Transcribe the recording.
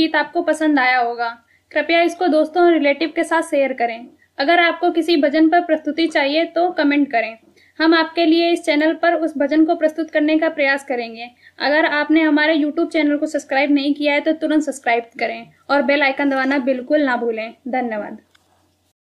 गीत आपको पसंद आया होगा। कृपया इसको दोस्तों और रिलेटिव के साथ शेयर करें। अगर आपको किसी भजन पर प्रस्तुति चाहिए तो कमेंट करें। हम आपके लिए इस चैनल पर उस भजन को प्रस्तुत करने का प्रयास करेंगे। अगर आपने हमारे YouTube चैनल को सब्सक्राइब नहीं किया है तो तुरंत सब्सक्राइब करें और बेल आइकन दबाना बिल्कुल ना भूलें। धन्यवाद।